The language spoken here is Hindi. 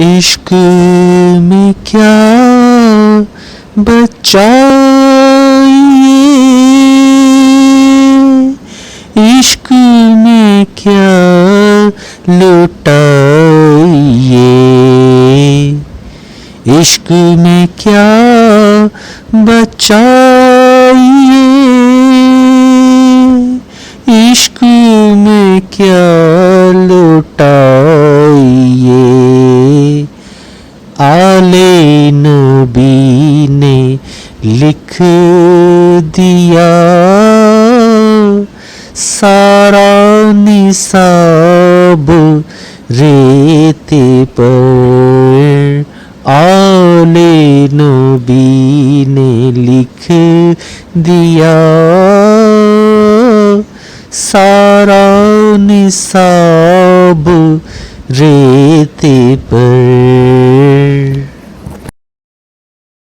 इश्क में क्या बचाइए, इश्क में क्या लुटाइए, इश्क में क्या बचाइए, इश्क में क्या लुटाइए। आले नबी ने लिख दिया सारा निसाब रेते पर, आले नबी ने लिख दिया सारा निसाब रेते पर।